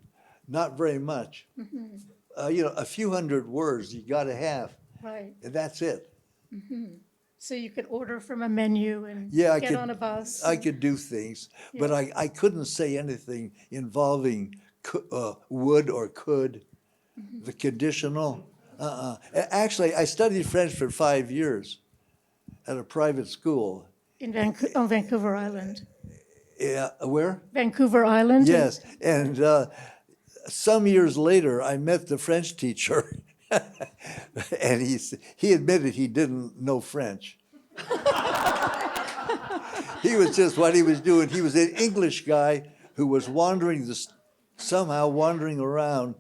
Not very much. You know, a few hundred words you got to have. Right. And that's it. So you could order from a menu and get on a bus. I could do things, but I couldn't say anything involving would or could, the conditional. Actually, I studied French for 5 years at a private school. On Vancouver Island. Yeah, where? Vancouver Island? Yes, and some years later, I met the French teacher, and he admitted he didn't know French. He was just what he was doing. He was an English guy who was somehow wandering around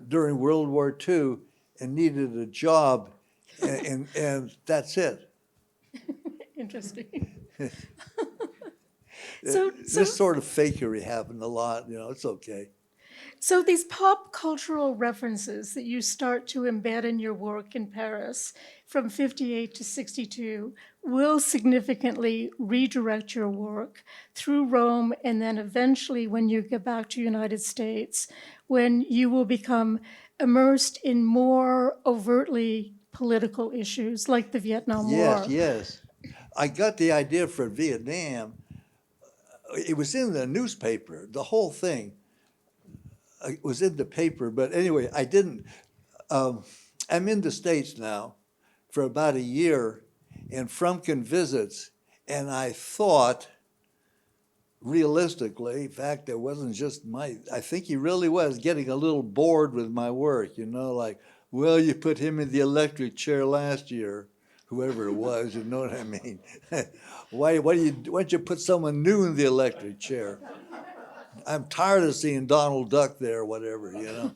during World War II and needed a job, and that's it. Interesting. This sort of fakery happened a lot, you know, it's okay. So these pop cultural references that you start to embed in your work in Paris from 58 to 62 will significantly redirect your work through Rome, and then eventually when you get back to the United States, when you will become immersed in more overtly political issues like the Vietnam Yes, War. yes. I got the idea for Vietnam. It was in the newspaper, the whole thing. It was in the paper, but anyway, I didn't. I'm in the States now for about a year, and Frumkin visits, and I thought, realistically, in fact, it wasn't just I think he really was getting a little bored with my work, like, well, you put him in the electric chair last year, whoever it was, you know what I mean? Why don't you put someone new in the electric chair? I'm tired of seeing Donald Duck there, whatever.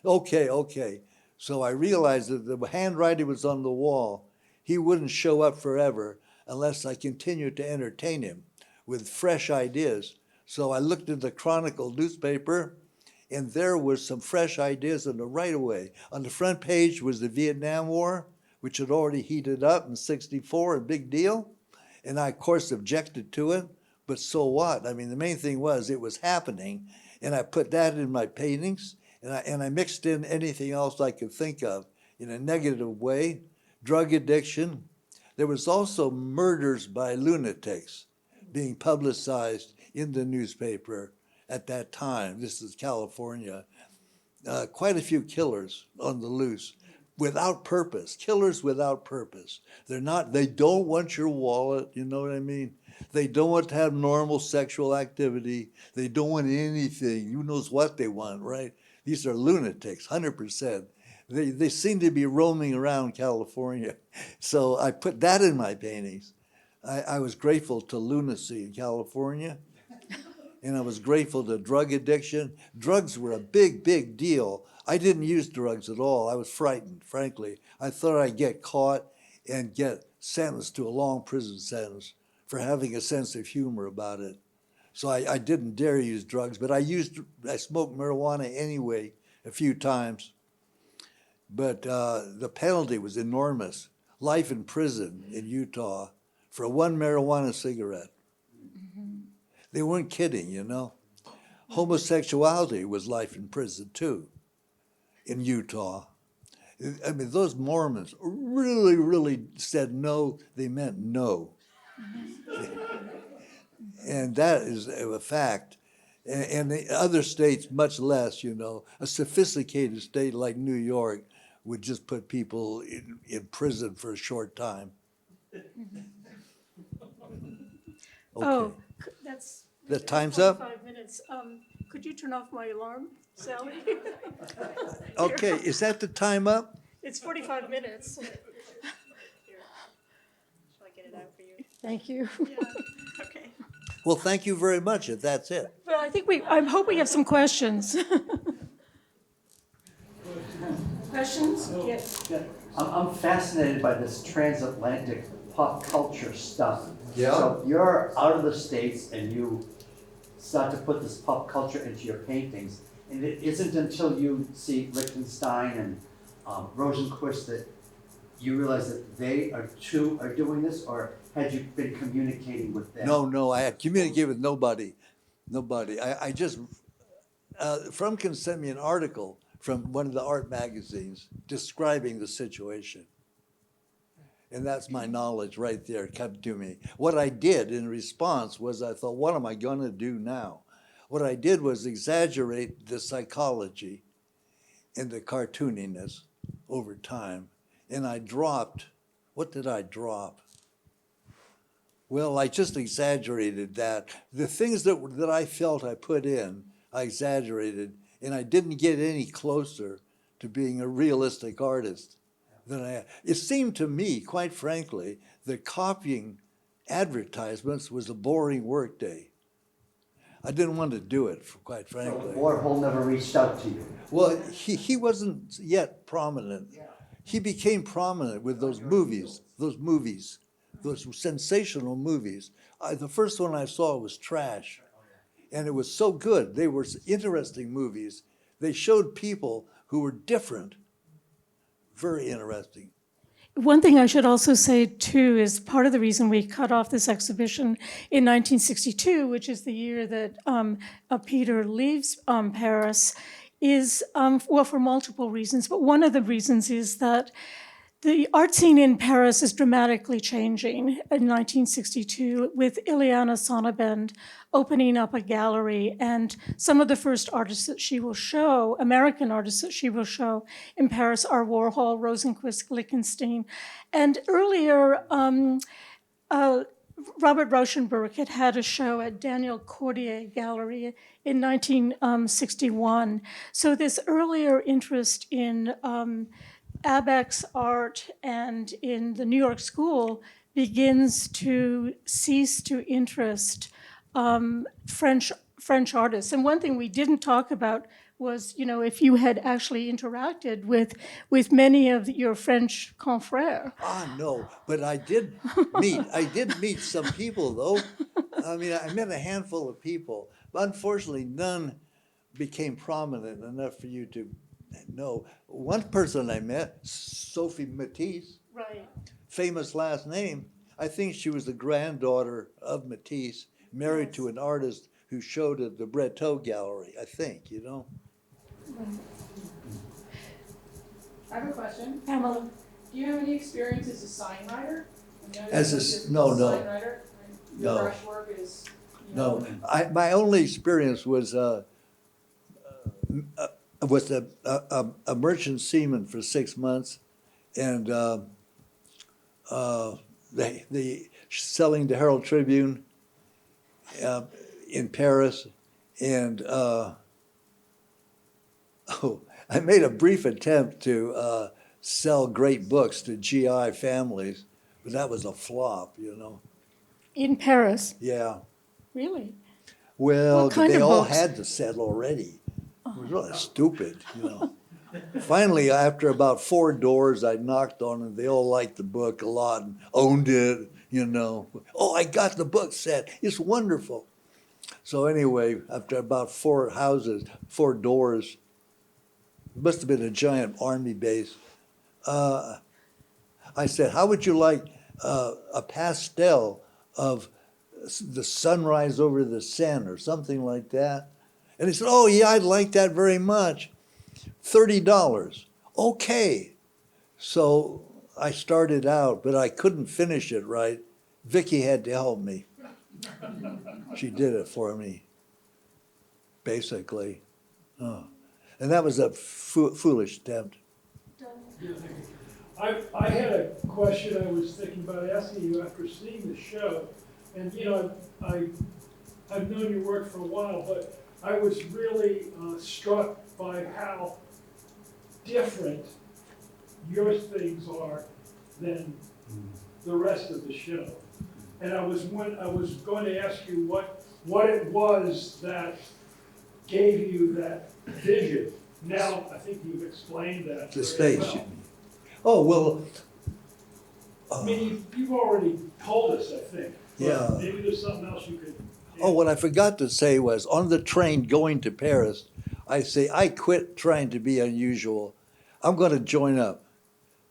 Okay. So I realized that the handwriting was on the wall. He wouldn't show up forever unless I continued to entertain him with fresh ideas. So I looked at the Chronicle newspaper, and there was some fresh ideas in the right away. On the front page was the Vietnam War, which had already heated up in '64, a big deal. And I, of course, objected to it. But so what? I mean, the main thing was it was happening, and I put that in my paintings, and I mixed in anything else I could think of in a negative way. Drug addiction. There was also murders by lunatics being publicized in the newspaper at that time. This is California. Quite a few killers on the loose without purpose, killers without purpose. They don't want your wallet, you know what I mean? They don't want to have normal sexual activity. They don't want anything. Who knows what they want, right? These are lunatics, 100%. They seem to be roaming around California. So I put that in my paintings. I was grateful to lunacy in California, and I was grateful to drug addiction. Drugs were a big, big deal. I didn't use drugs at all. I was frightened, frankly. I thought I'd get caught and get sentenced to a long prison sentence for having a sense of humor about it. So I didn't dare use drugs, but I smoked marijuana anyway a few times. But the penalty was enormous. Life in prison in Utah for one marijuana cigarette. They weren't kidding. Homosexuality was life in prison too in Utah. I mean, those Mormons really, really said no, they meant no. And that is a fact. And the other states, much less, a sophisticated state like New York would just put people in prison for a short time. Okay. Oh, that's. The time's up? 45 minutes. Could you turn off my alarm, Sally? Okay, is that the time up? It's 45 minutes. Shall I get it out for you? Thank you. Okay. Well, thank you very much, if that's it. But I think I hope we have some questions. Questions? Yes. Yeah, I'm fascinated by this transatlantic pop culture stuff. Yeah. So you're out of the States and you start to put this pop culture into your paintings. And it isn't until you see Lichtenstein and Rosenquist that you realize that they are doing this, or had you been communicating with them? No, I had communicated with nobody. I just, Frumkin sent me an article from one of the art magazines describing the situation. And that's my knowledge right there, come to me. What I did in response was I thought, what am I gonna do now? What I did was exaggerate the psychology and the cartooniness over time. And I dropped, what did I drop? Well, I just exaggerated that. The things that I felt I put in, I exaggerated, and I didn't get any closer to being a realistic artist than I am. It seemed to me, quite frankly, that copying advertisements was a boring workday. I didn't want to do it, quite frankly. Warhol never reached out to you. Well, he wasn't yet prominent. He became prominent with those movies, those sensational movies. The first one I saw was trash. And it was so good. They were interesting movies. They showed people who were different. Very interesting. One thing I should also say, too, is part of the reason we cut off this exhibition in 1962, which is the year that Peter leaves Paris, is, well, for multiple reasons. But one of the reasons is that the art scene in Paris is dramatically changing in 1962 with Ileana Sonnabend opening up a gallery, and some of the first artists that she will show, American artists that she will show in Paris, are Warhol, Rosenquist, Lichtenstein. And earlier, Robert Rauschenberg had a show at Daniel Cordier Gallery in 1961. So this earlier interest in Abeck's art and in the New York School begins to cease to interest French artists. And one thing we didn't talk about was, you know, if you had actually interacted with many of your French confrères. No, but I did meet some people though. I mean, I met a handful of people, but unfortunately none became prominent enough for you to know. One person I met, Sophie Matisse, Right. famous last name. I think she was the granddaughter of Matisse, married to an artist who showed at the Breteau Gallery, I think, you know. I have a question. Pamela. Do you have any experience as a sign writer? No. Sign writer? Your No. brush work is, you No, know, my only experience was a merchant seaman for 6 months, and the selling the Herald Tribune in Paris, and I made a brief attempt to sell great books to GI families, but that was a flop, you know. In Paris, Yeah. really? Well, What kind they of all books? had to settle already. It was really stupid, you know. Finally, after about 4 doors I knocked on, and they all liked the book a lot and owned it, you know. Oh, I got the book set. It's wonderful. So anyway, after about 4 doors, it must have been a giant army base. I said, how would you like a pastel of the sunrise over the Seine or something like that? And he said, oh yeah, I'd like that very much. $30. Okay. So I started out, but I couldn't finish it right. Vicky had to help me. She did it for me, basically. Oh. And that was a foolish attempt. I had a question I was thinking about asking you after seeing the show. And, you know, I've known your work for a while, but I was really struck by how different your things are than the rest of the show. And I was going to ask you what it was that gave you that vision. Now, I think you've explained that. The very space. well. Oh, well. I mean, you've already told us, I think. But Yeah. maybe there's something else you could. Oh, what I forgot to say was on the train going to Paris, I say, I quit trying to be unusual. I'm going to join up.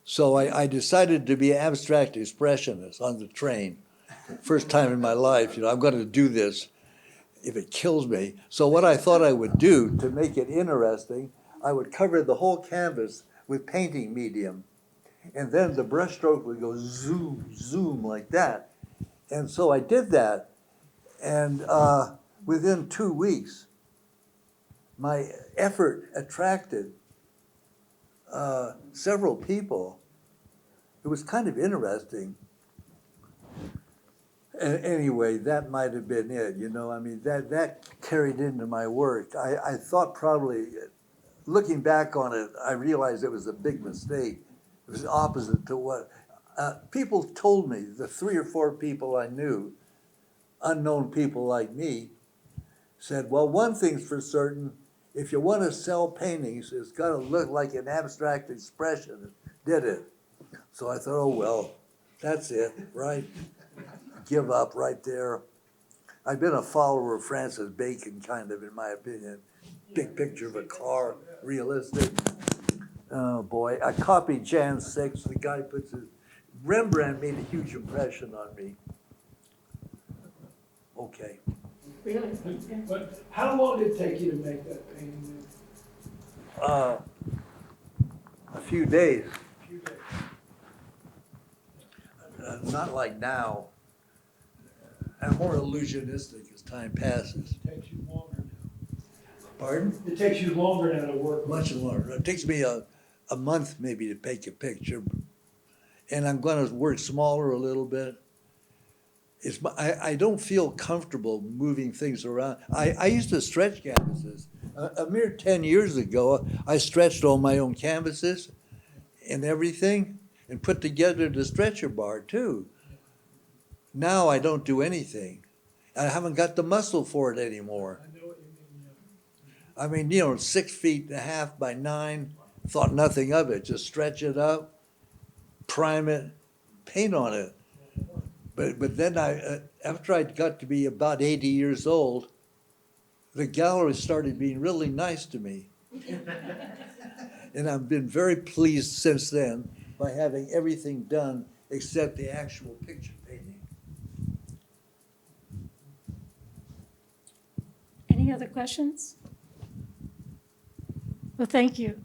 So I decided to be an abstract expressionist on the train. First time in my life, you know, I'm going to do this if it kills me. So what I thought I would do to make it interesting, I would cover the whole canvas with painting medium. And then the brushstroke would go zoom, zoom like that. And so I did that. And within 2 weeks, my effort attracted several people. It was kind of interesting. Anyway, that might have been it, you know. I mean, that carried into my work. I thought probably, looking back on it, I realized it was a big mistake. It was opposite to what people told me, the 3 or 4 people I knew, unknown people like me, said, well, one thing's for certain, if you want to sell paintings, it's got to look like an abstract expression. Did it. So I thought, oh, well, that's it, right? Give up right there. I've been a follower of Francis Bacon, kind of, in my opinion. Big picture of a car, realistic. Oh, boy. I copied Jan 6. The guy puts his... Rembrandt made a huge impression on me. Okay. Really? But how long did it take you to make that painting? A few days. A few days. Not like now. I'm more illusionistic as time passes. It takes you longer now. Pardon? It takes you longer now to work. Much longer. It takes me a month maybe to take a picture. And I'm gonna work smaller a little bit. I don't feel comfortable moving things around. I used to stretch canvases. A mere 10 years ago, I stretched all my own canvases and everything and put together the stretcher bar too. Now I don't do anything. I haven't got the muscle for it anymore. I know what you mean, yeah. I mean, 6.5 by 9, thought nothing of it. Just stretch it up, prime it, paint on it. But then after I got to be about 80 years old, the gallery started being really nice to me. And I've been very pleased since then by having everything done except the actual picture painting. Any other questions? Well, thank you.